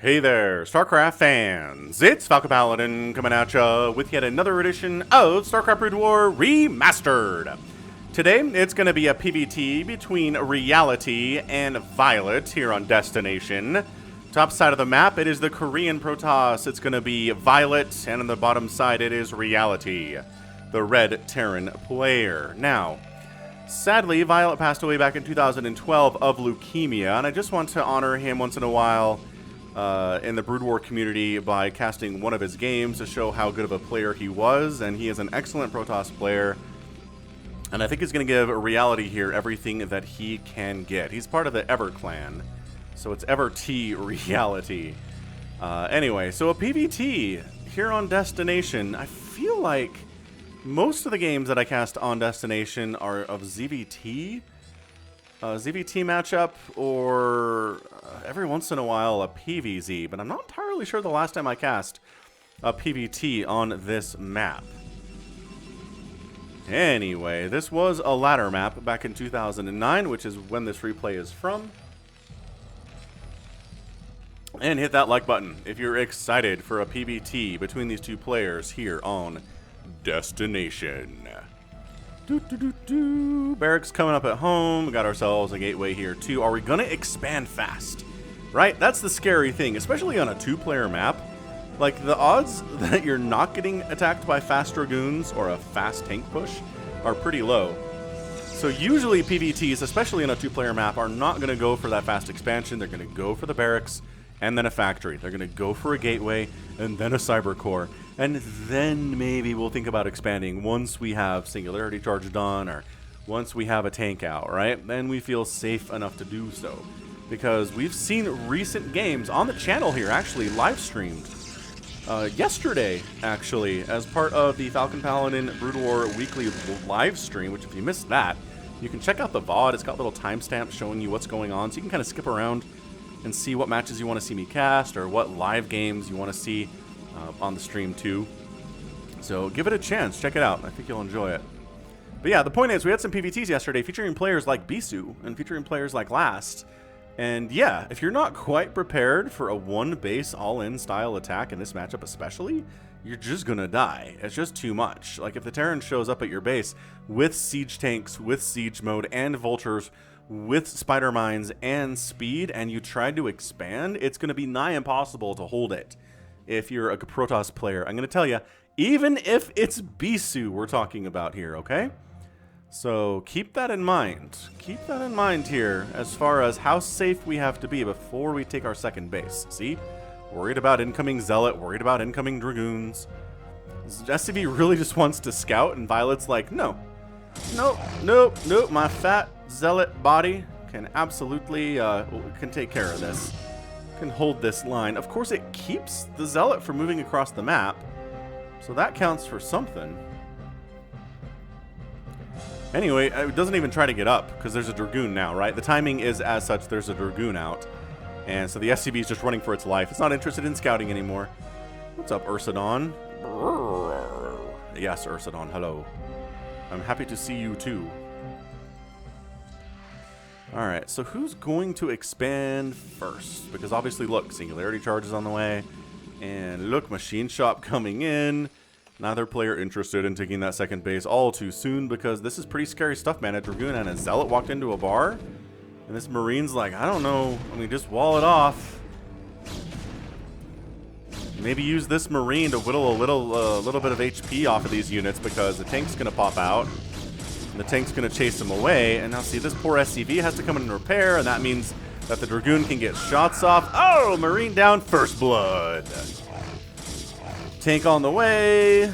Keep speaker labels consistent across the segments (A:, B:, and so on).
A: Hey there, StarCraft fans! It's Falcon Paladin coming at ya with yet another edition of StarCraft Brood War Remastered. Today, it's going to be a PvT between Reality and Violet here on Destination. Top side of the map, it is the Korean Protoss. It's going to be Violet, and on the bottom side, it is Reality, the Red Terran player. Now, sadly, Violet passed away back in 2012 of leukemia, and I just want to honor him once in a while in the Brood War community by casting one of his games to show how good of a player he was, and he is an excellent Protoss player, and I think he's going to give Reality here everything that he can get. He's part of the Ever clan, so it's Ever T Reality. Anyway, so a PvT here on Destination. I feel like most of the games that I cast on Destination are of ZVT. ZVT matchup, or every once in a while a PvZ, but I'm not entirely sure the last time I cast a PvT on this map. Anyway, this was a ladder map back in 2009, which is when this replay is from. And hit that like button if you're excited for a PvT between these two players here on Destination. Barracks coming up at home. We got ourselves a gateway here too. Are we gonna expand fast? Right? That's the scary thing, especially on a two-player map. Like, the odds that you're not getting attacked by fast Dragoons or a fast tank push are pretty low. So usually PvTs, especially on a two-player map, are not gonna go for that fast expansion. They're gonna go for the barracks and then a factory. They're gonna go for a gateway and then a cyber core. And then maybe we'll think about expanding once we have Singularity Charge done, or once we have a tank out, right? Then we feel safe enough to do so. Because we've seen recent games on the channel here, actually live streamed. Yesterday, actually, as part of the Falcon Paladin Brood War weekly live stream, which if you missed that, you can check out the VOD. It's got little timestamps showing you what's going on, so you can kind of skip around and see what matches you want to see me cast, or what live games you want to see on the stream too. So give it a chance, check it out. I think you'll enjoy it. But yeah, the point is, we had some PvTs yesterday featuring players like Bisu and featuring players like Last. And yeah, if you're not quite prepared for a one base all-in style attack in this matchup especially, you're just gonna die. It's just too much. Like, if the Terran shows up at your base with siege tanks, with siege mode, and vultures, with spider mines and speed, and you try to expand, it's gonna be nigh impossible to hold it. If you're a Protoss player, I'm going to tell you, even if it's Bisu we're talking about here, okay? So keep that in mind. Keep that in mind here as far as how safe we have to be before we take our second base. See? Worried about incoming Zealot, worried about incoming Dragoons. SCV really just wants to scout, and Violet's like, no. Nope, nope, nope. My fat Zealot body can absolutely can take care of this. Can hold this line. Of course, it keeps the Zealot from moving across the map, so that counts for something. Anyway, it doesn't even try to get up because there's a Dragoon now, right? The timing is as such, there's a Dragoon out, and so the SCV is just running for its life. It's not interested in scouting anymore. What's up, Ursadon? Yes, Ursadon, hello. I'm happy to see you too. Alright, so who's going to expand first? Because obviously, look, Singularity Charge is on the way. And look, Machine Shop coming in. Neither player interested in taking that second base all too soon, because this is pretty scary stuff, man. A Dragoon and a Zealot walked into a bar. And this Marine's like, I don't know. I mean, just wall it off. Maybe use this Marine to whittle a little bit of HP off of these units, because the tank's going to pop out. The tank's going to chase him away, and now see, this poor SCV has to come in and repair, and that means that the Dragoon can get shots off. Oh, Marine down, first blood. Tank on the way.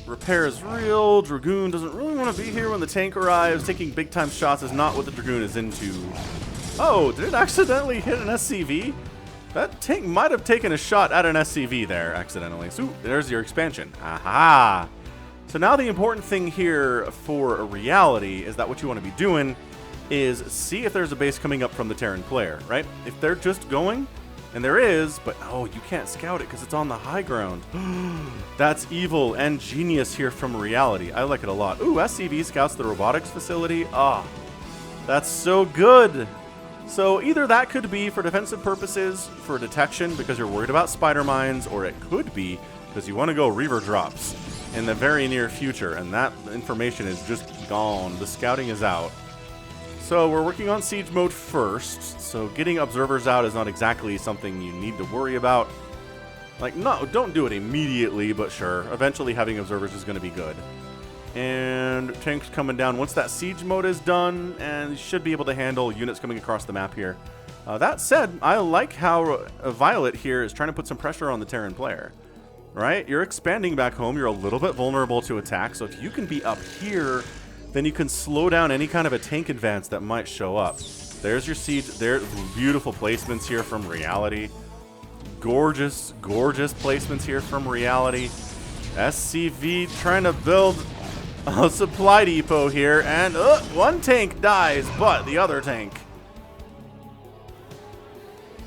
A: Repair is real. Dragoon doesn't really want to be here when the tank arrives. Taking big time shots is not what the Dragoon is into. Oh, did it accidentally hit an SCV? That tank might have taken a shot at an SCV there accidentally. So there's your expansion. Aha! So now the important thing here for a Reality is that what you want to be doing is see if there's a base coming up from the Terran player, right? If they're just going, and there is, but oh, you can't scout it because it's on the high ground. That's evil and genius here from Reality. I like it a lot. Ooh, SCV scouts the robotics facility. Ah, that's so good. So either that could be for defensive purposes, for detection because you're worried about spider mines, or it could be because you want to go Reaver drops in the very near future, and that information is just gone. The scouting is out. So we're working on siege mode first, so getting observers out is not exactly something you need to worry about. Like, no, don't do it immediately, but sure, eventually having observers is going to be good. And tanks coming down once that siege mode is done, and you should be able to handle units coming across the map here. That said, I like how Violet here is trying to put some pressure on the Terran player. Right? You're expanding back home, you're a little bit vulnerable to attack, so if you can be up here, then you can slow down any kind of a tank advance that might show up. There's your siege. There's beautiful placements here from Reality. Gorgeous, gorgeous placements here from Reality. SCV trying to build a supply depot here, and one tank dies, but the other tank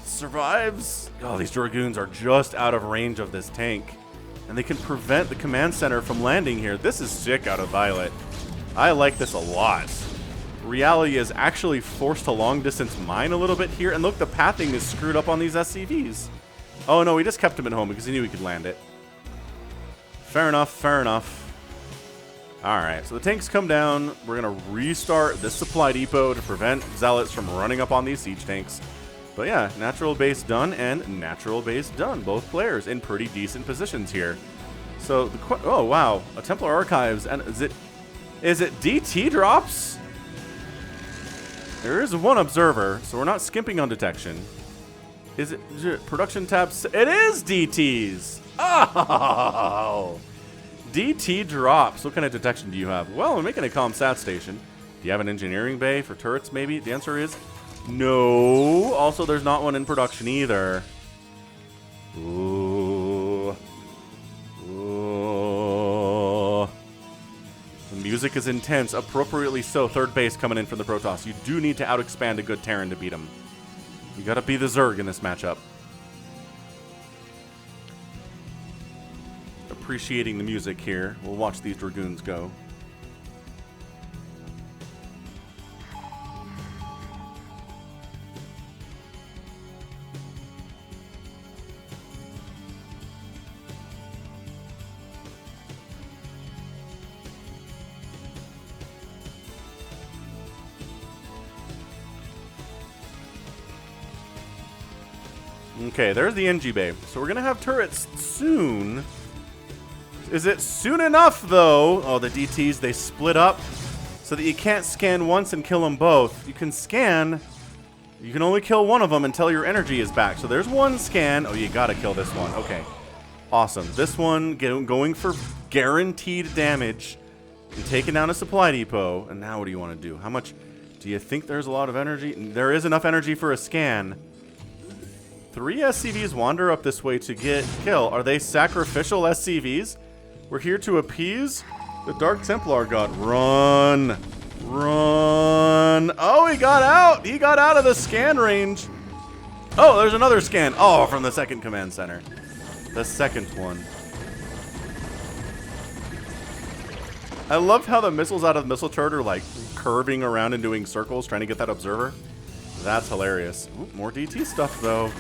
A: survives. Oh, these Dragoons are just out of range of this tank, and they can prevent the command center from landing here. This is sick out of Violet. I like this a lot. Reality is actually forced to long distance mine a little bit here, and look, the pathing is screwed up on these SCVs. Oh no, he just kept him at home because he knew he could land it. Fair enough, fair enough. Alright, so the tanks come down. We're going to restart this supply depot to prevent zealots from running up on these siege tanks. But yeah, natural base done and natural base done. Both players in pretty decent positions here. So, oh wow, a Templar Archives, and is it DT drops? There is one observer, so we're not skimping on detection. Is it production tabs? It is DTs! Oh! DT drops. What kind of detection do you have? Well, we're making a ComSat station. Do you have an engineering bay for turrets, maybe? The answer is no. Also, there's not one in production either. Ooh. Ooh. The music is intense, appropriately so. Third base coming in from the Protoss. You do need to out-expand a good Terran to beat him. You gotta be the Zerg in this matchup. Appreciating the music here. We'll watch these Dragoons go. Okay, there's the NG Bay. So we're going to have turrets soon. Is it soon enough, though? Oh, the DTs, they split up so that you can't scan once and kill them both. You can scan. You can only kill one of them until your energy is back. So there's one scan. Oh, you got to kill this one. Okay. Awesome. This one going for guaranteed damage and taking down a supply depot. And now what do you want to do? How much do you think there's a lot of energy? There is enough energy for a scan. 3 SCVs wander up this way to get kill. Are they sacrificial SCVs? We're here to appease the Dark Templar god. Run. Run. Oh, he got out. He got out of the scan range. Oh, there's another scan. Oh, from the second command center. The second one. I love how the missiles out of the missile turret are like curving around and doing circles trying to get that observer. That's hilarious. Ooh, more DT stuff, though.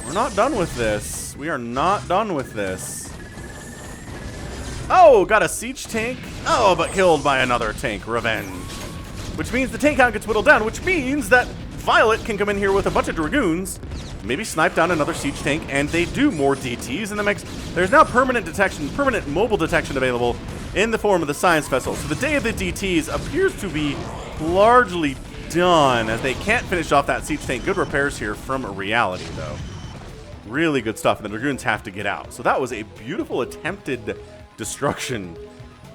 A: We're not done with this. We are not done with this. Oh, got a siege tank. Oh, but killed by another tank. Revenge. Which means the tank count gets whittled down, which means that Violet can come in here with a bunch of Dragoons, maybe snipe down another siege tank, and they do more DTs in the mix. There's now permanent detection, permanent mobile detection available in the form of the Science Vessel. So the day of the DTs appears to be largely done, as they can't finish off that siege tank. Good repairs here from Reality, though. Really good stuff, and the Dragoons have to get out. So that was a beautiful attempted destruction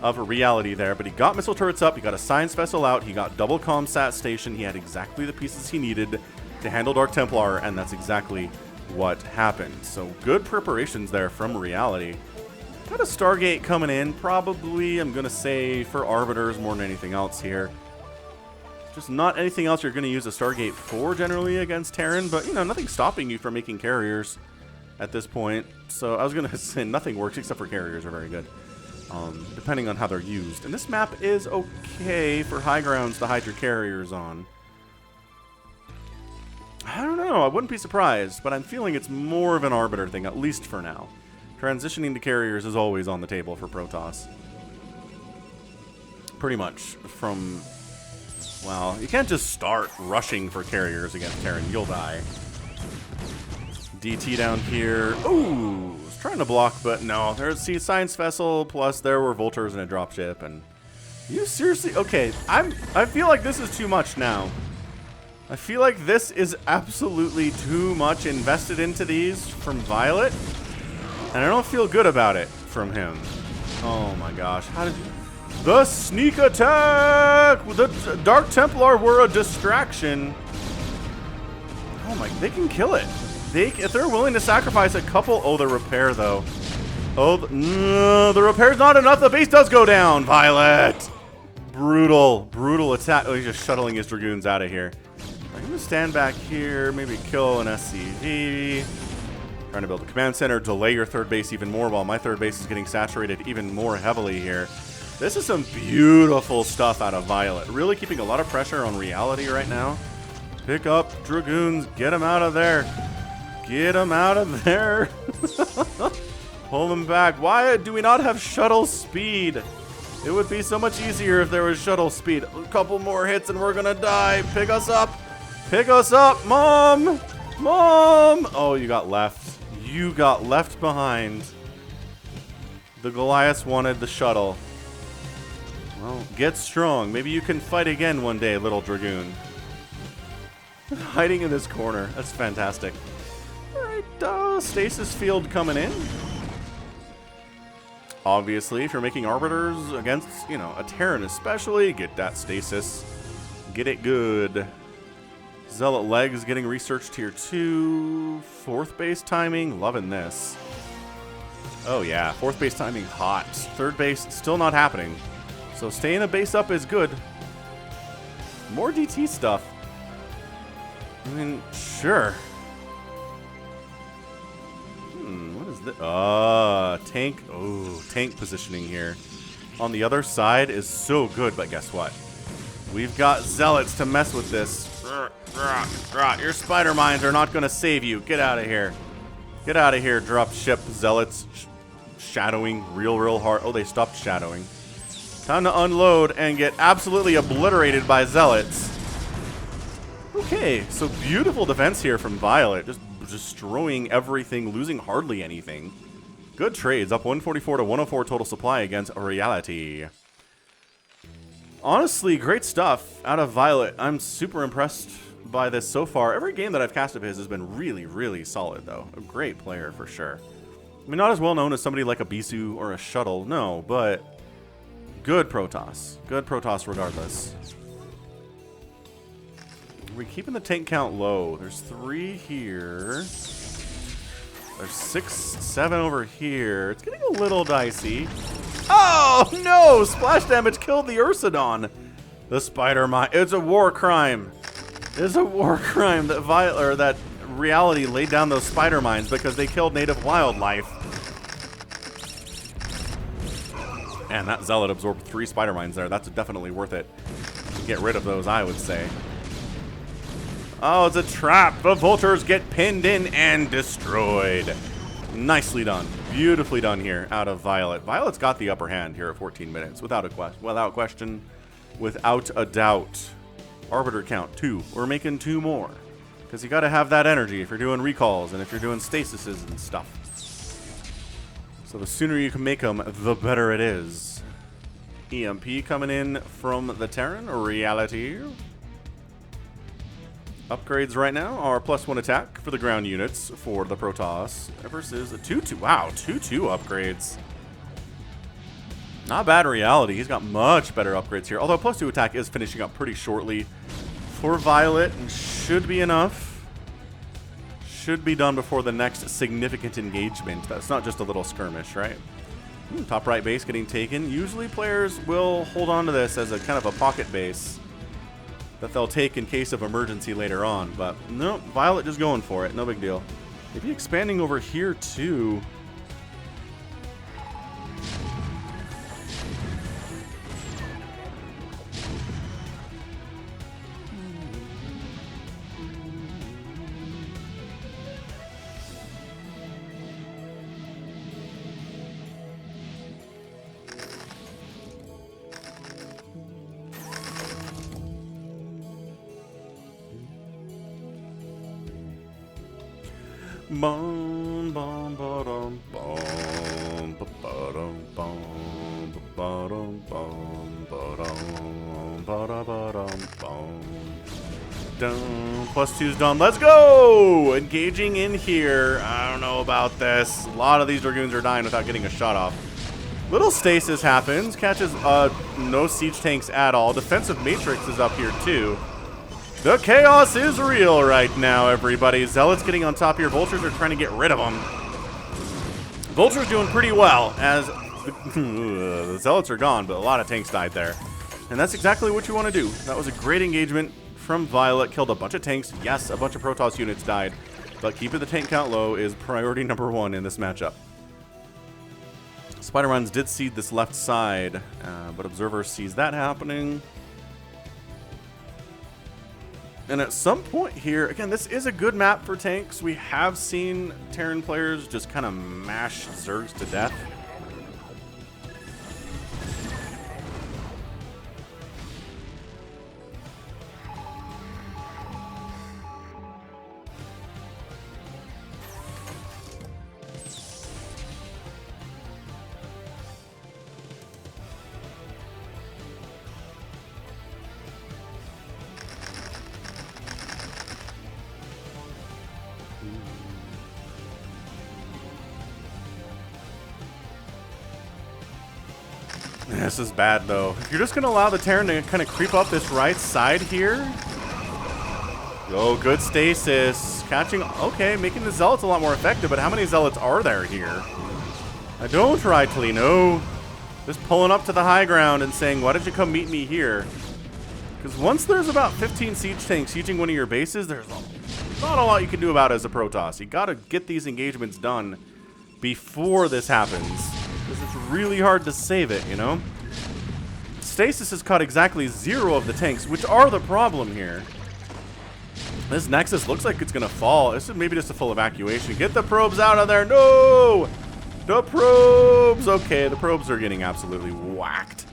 A: of Reality there, but he got missile turrets up, he got a Science Vessel out, he got double ComSat station, he had exactly the pieces he needed to handle Dark Templar, and that's exactly what happened. So good preparations there from Reality. Got a Stargate coming in, probably, I'm going to say, for Arbiters more than anything else here. Just not anything else you're going to use a Stargate for generally against Terran, but, you know, nothing's stopping you from making carriers at this point. So I was going to say nothing works except for carriers are very good, depending on how they're used. And this map is okay for high grounds to hide your carriers on. I don't know. I wouldn't be surprised, but I'm feeling it's more of an Arbiter thing, at least for now. Transitioning to carriers is always on the table for Protoss. Pretty much from... Well, you can't just start rushing for carriers against Terran. You'll die. DT down here. Ooh! Was trying to block, but no. There's Science Vessel, plus there were Vultures and a dropship, and... You seriously... Okay, I feel like this is too much now. I feel like this is absolutely too much invested into these from Violet. And I don't feel good about it from him. Oh my gosh. How did you... The sneak attack! The Dark Templar were a distraction. Oh my... They can kill it. If they're willing to sacrifice a couple... Oh, the repair though. Oh, the repair's not enough. The base does go down. Violet! Brutal. Brutal attack. Oh, he's just shuttling his Dragoons out of here. I'm going to stand back here, maybe kill an SCV. Trying to build a command center, delay your third base even more while my third base is getting saturated even more heavily here. This is some beautiful stuff out of Violet. Really keeping a lot of pressure on reality right now. Pick up Dragoons. Get them out of there. Get them out of there. Pull them back. Why do we not have shuttle speed? It would be so much easier if there was shuttle speed. A couple more hits and we're going to die. Pick us up. Pick us up, Mom! Mom! Oh, you got left. You got left behind. The Goliaths wanted the shuttle. Well, get strong. Maybe you can fight again one day, little Dragoon. Hiding in this corner. That's fantastic. Alright, stasis field coming in. Obviously, if you're making Arbiters against, you know, a Terran especially, get that stasis. Get it good. Zealot legs getting researched here too. Fourth base timing, loving this. Oh yeah, fourth base timing hot. Third base still not happening. So staying a base up is good. More DT stuff. I mean, sure. What is this? Tank. Oh, tank positioning here. On the other side is so good, but guess what? We've got Zealots to mess with this. Your spider mines are not going to save you. Get out of here. Get out of here, drop ship Zealots. Shadowing real hard. Oh, they stopped shadowing. Time to unload and get absolutely obliterated by Zealots. Okay, so beautiful defense here from Violet. Just destroying everything, losing hardly anything. Good trades. Up 144 to 104 total supply against Reality. Honestly, great stuff out of Violet. I'm super impressed by this so far. Every game that I've cast of his has been really solid, though. A great player, for sure. I mean, not as well known as somebody like a Bisu or a Shuttle, no, but good Protoss. Good Protoss regardless. We're keeping the tank count low. There's 3 here. There's 6, 7 over here. It's getting a little dicey. Oh, no! Splash damage killed the Ursidon. The spider mine. It's a war crime. It's a war crime that that Reality laid down those spider mines because they killed native wildlife. And that Zealot absorbed 3 spider mines there. That's definitely worth it. Get rid of those, I would say. Oh, it's a trap. The Vultures get pinned in and destroyed. Nicely done. Beautifully done here out of Violet. Violet's got the upper hand here at 14 minutes. Without question. Without a doubt. Arbiter count 2. We're making 2 more. Because you got to have that energy if you're doing recalls and if you're doing stasises and stuff. So the sooner you can make them, the better it is. EMP coming in from the Terran. Reality. Upgrades right now are +1 attack for the ground units for the Protoss versus a 2-2. Wow, 2-2 upgrades. Not bad Reality. He's got much better upgrades here. Although +2 attack is finishing up pretty shortly for Violet and should be enough. Should be done before the next significant engagement. That's not just a little skirmish, right? Top right base getting taken. Usually players will hold on to this as a kind of a pocket base that they'll take in case of emergency later on. But no, Violet just going for it. No big deal. Maybe expanding over here too. Bum, bum, ba-dum, bum, ba-ba-dum, bum, ba-ba-dum, bum, ba-dum, ba-da-ba-dum, bum. Dun, +2's done. Let's go! Engaging in here. I don't know about this. A lot of these Dragoons are dying without getting a shot off. Little stasis happens. Catches no siege tanks at all. Defensive matrix is up here too. The chaos is real right now, everybody. Zealots getting on top here. Vultures are trying to get rid of them. Vultures doing pretty well as the Zealots are gone, but a lot of tanks died there. And that's exactly what you want to do. That was a great engagement from Violet. Killed a bunch of tanks. Yes, a bunch of Protoss units died. But keeping the tank count low is priority number 1 in this matchup. Spider-Runs did seed this left side, but Observer sees that happening. And at some point here, again, this is a good map for tanks. We have seen Terran players just kind of mash Zergs to death. This is bad, though. If you're just going to allow the Terran to kind of creep up this right side here. Oh, good stasis. Catching, okay, making the Zealots a lot more effective, but how many Zealots are there here? I don't rightly know. Just pulling up to the high ground and saying, why did you come meet me here? Because once there's about 15 siege tanks sieging one of your bases, there's not a lot you can do about it as a Protoss. You got to get these engagements done before this happens. Because it's really hard to save it, you know? Stasis has caught exactly 0 of the tanks, which are the problem here. This Nexus looks like it's going to fall. This is maybe just a full evacuation. Get the probes out of there. No! The probes! Okay, the probes are getting absolutely whacked.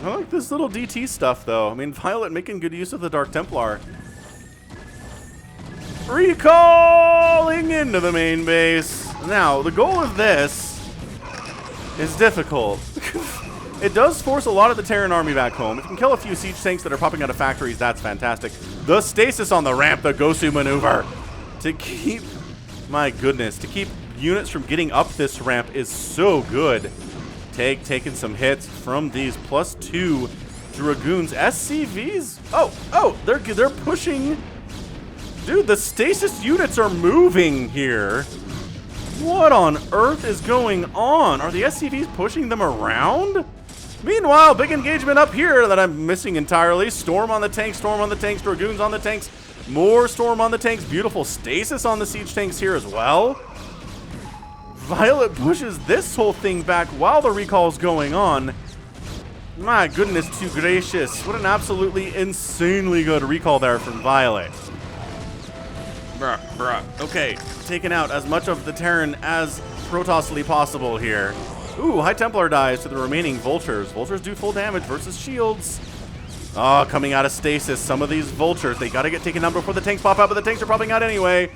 A: I like this little DT stuff, though. I mean, Violet making good use of the Dark Templar. Recalling into the main base. Now, the goal of this is difficult. It does force a lot of the Terran army back home. If you can kill a few siege tanks that are popping out of factories, that's fantastic. The stasis on the ramp, the Gosu maneuver. To keep, my goodness, to keep units from getting up this ramp is so good. Taking some hits from these +2 Dragoons. SCVs? Oh, they're pushing. Dude, the stasis units are moving here. What on earth is going on? Are the SCVs pushing them around? Meanwhile, big engagement up here that I'm missing entirely. Storm on the tanks, Dragoons on the tanks, more Storm on the tanks. Beautiful stasis on the siege tanks here as well. Violet pushes this whole thing back while the recall's going on. My goodness, too gracious. What an absolutely insanely good recall there from Violet. Bruh. Okay, taking out as much of the Terran as Protossly possible here. Ooh, High Templar dies to the remaining Vultures. Vultures do full damage versus shields. Oh, coming out of stasis. Some of these Vultures, they gotta get taken out before the tanks pop out, but the tanks are popping out anyway.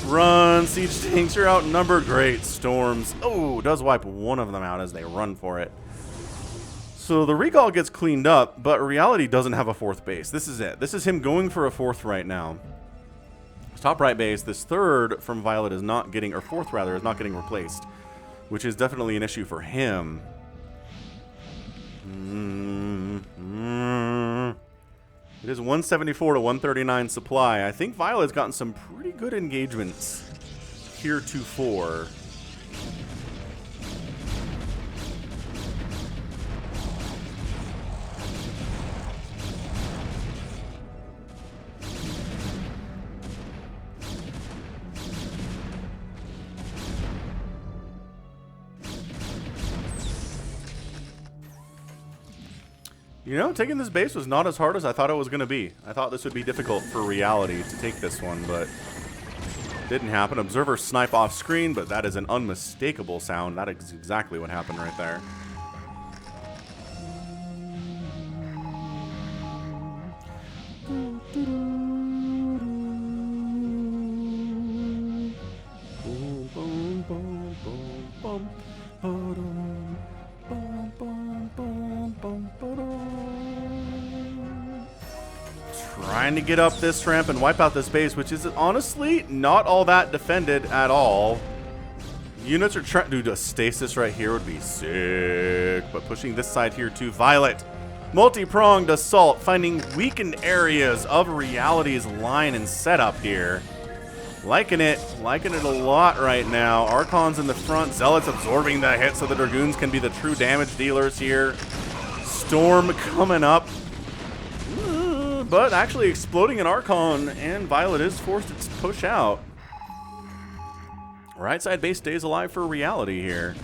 A: Run, siege tanks are outnumbered. Great storms. Oh, does wipe one of them out as they run for it. So the recall gets cleaned up, but reality doesn't have a 4th base. This is it. This is him going for a 4th right now. His top right base, this 3rd from Violet is not getting, or 4th rather, is not getting replaced, which is definitely an issue for him. It is 174 to 139 supply. I think Violet's gotten some pretty good engagements heretofore. You know, taking this base was not as hard as I thought it was going to be. I thought this would be difficult for reality to take this one, but Didn't happen. Observer snipe off screen, but that is an unmistakable sound. That is exactly what happened right there. Trying to get up this ramp and wipe out this base, which is honestly not all that defended at all. Units are trying to do a stasis right here would be sick, but pushing this side here too. Violet, multi-pronged assault, finding weakened areas of Reality's line and setup here. Liking it a lot right now. Archons in the front, Zealots absorbing the hit so the Dragoons can be the true damage dealers here. Storm coming up. But actually exploding an Archon, and Violet is forced to push out. Right side base stays alive for Reality here.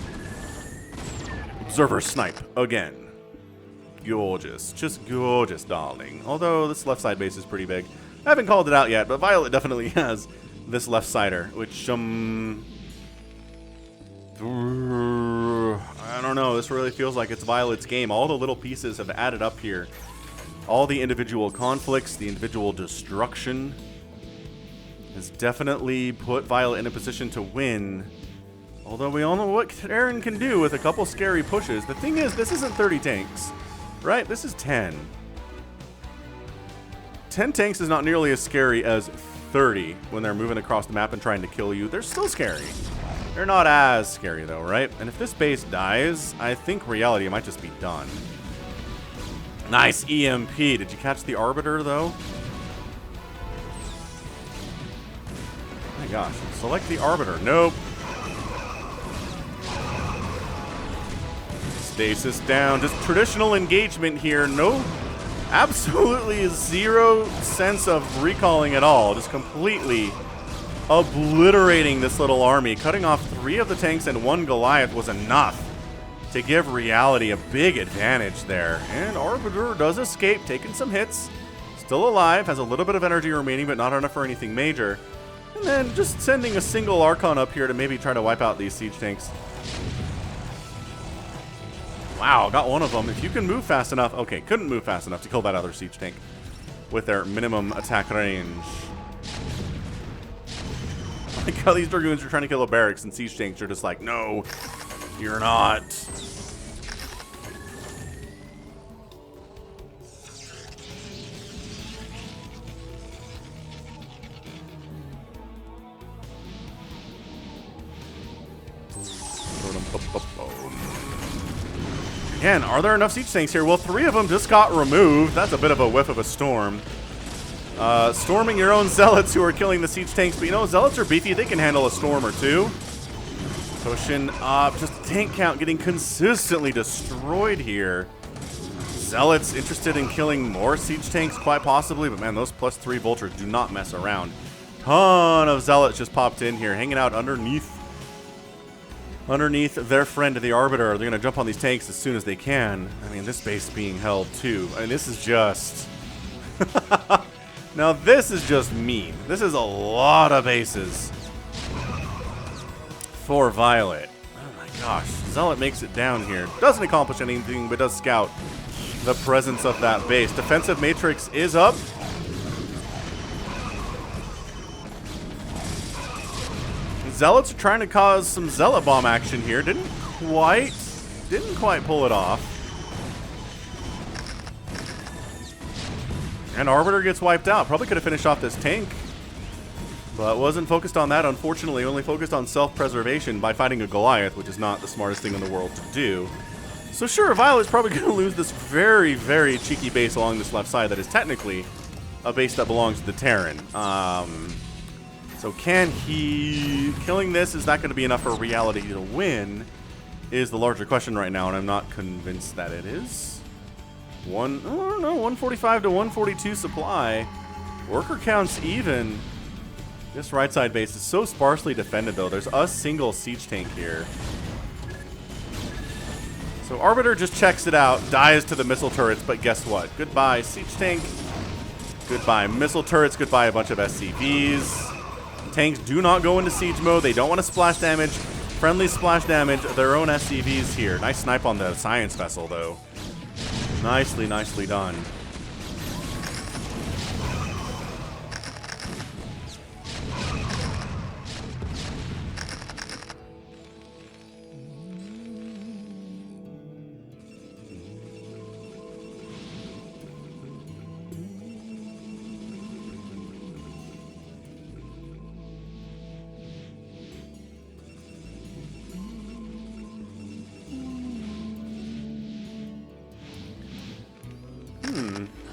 A: Observer snipe again. Gorgeous. Just gorgeous, darling. Although this left side base is pretty big. I haven't called it out yet, but Violet definitely has this left sider, which, I don't know. This really feels like it's Violet's game. All the little pieces have added up here. All the individual conflicts, the individual destruction has definitely put Violet in a position to win. Although we all know what Terran can do with a couple scary pushes. The thing is, this isn't 30 tanks, right? This is 10. 10 tanks is not nearly as scary as 30 when they're moving across the map and trying to kill you. They're still scary. They're not as scary though, right? And if this base dies, I think Reality might just be done. Nice EMP. Did you catch the Arbiter, though? Oh my gosh. Select the Arbiter. Nope. Stasis down. Just traditional engagement here. No. Absolutely zero sense of recalling at all. Just completely obliterating this little army. Cutting off 3 of the tanks and 1 Goliath was enough to give Reality a big advantage there. And Arbiter does escape, taking some hits. Still alive, has a little bit of energy remaining, but not enough for anything major. And then just sending a single Archon up here to maybe try to wipe out these siege tanks. Wow, got one of them. If you can move fast enough. Okay, couldn't move fast enough to kill that other siege tank with their minimum attack range. Like how these Dragoons are trying to kill a barracks and siege tanks are just like, no, you're not. Again, are there enough siege tanks here? Well, 3 of them just got removed. That's a bit of a whiff of a storm. Storming your own Zealots who are killing the siege tanks. But you know, Zealots are beefy. They can handle a storm or 2. Pushing up. Just tank count getting consistently destroyed here. Zealots interested in killing more siege tanks, quite possibly. But man, those +3 vultures do not mess around. Ton of Zealots just popped in here, hanging out underneath their friend, the Arbiter. They're going to jump on these tanks as soon as they can. I mean, this base being held, too. I mean, this is just... Now, this is just mean. This is a lot of bases for Violet. Oh, my gosh. Zealot makes it down here. Doesn't accomplish anything, but does scout the presence of that base. Defensive Matrix is up. Zealots are trying to cause some Zealot bomb action here. Didn't quite pull it off. And Arbiter gets wiped out. Probably could have finished off this tank, but wasn't focused on that, unfortunately. Only focused on self-preservation by fighting a Goliath, which is not the smartest thing in the world to do. So sure, Violet's probably going to lose this very, very cheeky base along this left side that is technically a base that belongs to the Terran. So can he... Killing this, is that going to be enough for Reality to win? Is the larger question right now, and I'm not convinced that it is. I don't know, 145 to 142 supply. Worker counts even. This right side base is so sparsely defended, though. There's a single siege tank here. So Arbiter just checks it out, dies to the missile turrets, but guess what? Goodbye, siege tank. Goodbye, missile turrets. Goodbye, a bunch of SCVs. Tanks do not go into siege mode. They don't want to splash damage. Friendly splash damage their own SCVs here. Nice snipe on the science vessel, though. Nicely, nicely done.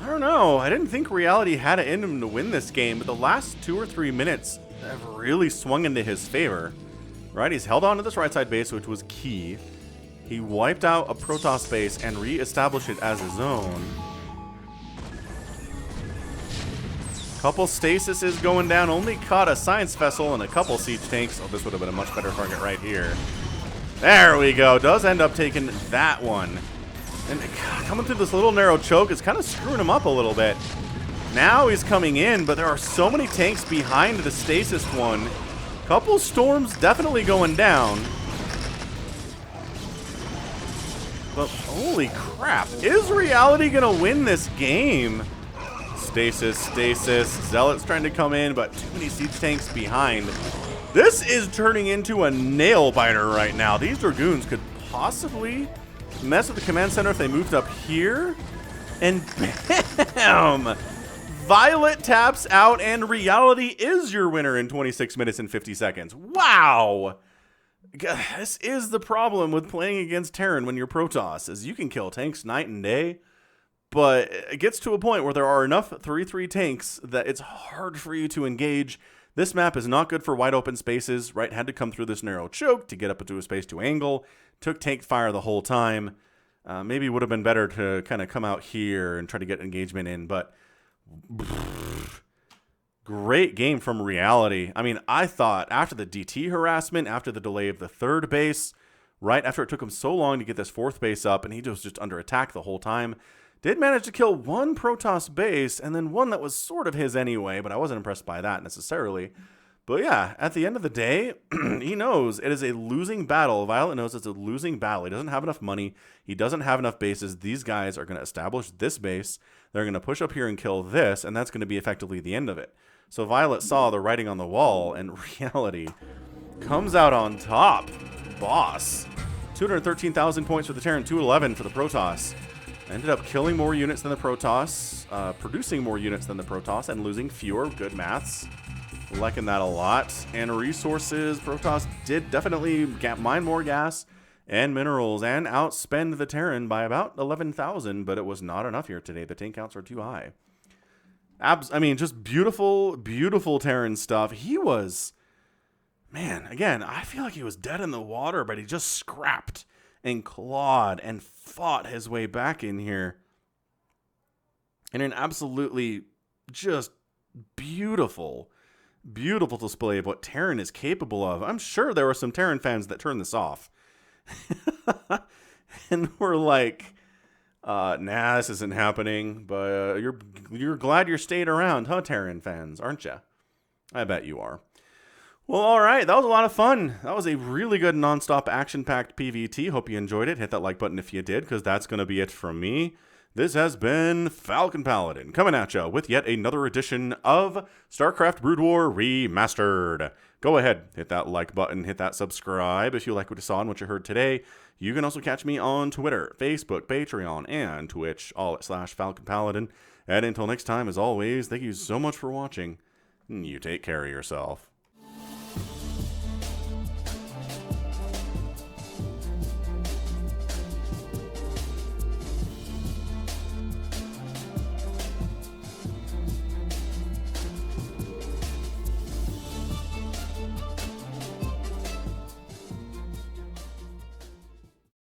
A: I don't know. I didn't think Reality had it in him to win this game, but the last 2 or 3 minutes have really swung into his favor. Right? He's held on to this right side base, which was key. He wiped out a Protoss base and re-established it as his own. Couple stasis is going down. Only caught a science vessel and a couple siege tanks. Oh, this would have been a much better target right here. There we go. Does end up taking that one. And God, coming through this little narrow choke is kind of screwing him up a little bit. Now he's coming in, but there are so many tanks behind the stasis one. Couple storms definitely going down. But holy crap, is Reality gonna win this game? Stasis, stasis, Zealot's trying to come in, but too many siege tanks behind. This is turning into a nail biter right now. These Dragoons could possibly mess with the command center if they moved up here. And bam! Violet taps out, and Reality is your winner in 26 minutes and 50 seconds. Wow! This is the problem with playing against Terran when you're Protoss, is you can kill tanks night and day, but it gets to a point where there are enough 3-3 tanks that it's hard for you to engage. This map is not good for wide open spaces, right? Had to come through this narrow choke to get up into a space to angle. Took tank fire the whole time. Maybe would have been better to kind of come out here and try to get engagement in, but great game from Reality. I mean, I thought after the DT harassment, after the delay of the third base, right after it took him so long to get this fourth base up, and he was just under attack the whole time, did manage to kill one Protoss base, and then one that was sort of his anyway, but I wasn't impressed by that necessarily. But yeah, at the end of the day, he knows it is a losing battle. Violet knows it's a losing battle. He doesn't have enough money. He doesn't have enough bases. These guys are going to establish this base. They're going to push up here and kill this, and that's going to be effectively the end of it. So Violet saw the writing on the wall, and Reality comes out on top. Boss. 213,000 points for the Terran, 211 for the Protoss. Ended up killing more units than the Protoss, producing more units than the Protoss, and losing fewer. Good maths. Liking that a lot. And resources, Protoss did definitely mine more gas and minerals and outspend the Terran by about 11,000, but it was not enough here today. The tank counts are too high. I mean, just beautiful, beautiful Terran stuff. He was, man, again, I feel like he was dead in the water, but he just scrapped and clawed and fought his way back in here in an absolutely just beautiful display of what Terran is capable of. I'm sure there were some Terran fans that turned this off and were like, nah, this isn't happening, but you're glad you're staying around, huh, Terran fans, aren't you? I bet you are. Well, all right, that was a lot of fun. That was a really good nonstop action-packed PvT. Hope you enjoyed it. Hit that like button if you did, because that's going to be it from me. This has been Falcon Paladin, coming at you with yet another edition of StarCraft Brood War Remastered. Go ahead, hit that like button, hit that subscribe if you like what you saw and what you heard today. You can also catch me on Twitter, Facebook, Patreon, and Twitch, all at /Falcon Paladin. And until next time, as always, thank you so much for watching. You take care of yourself.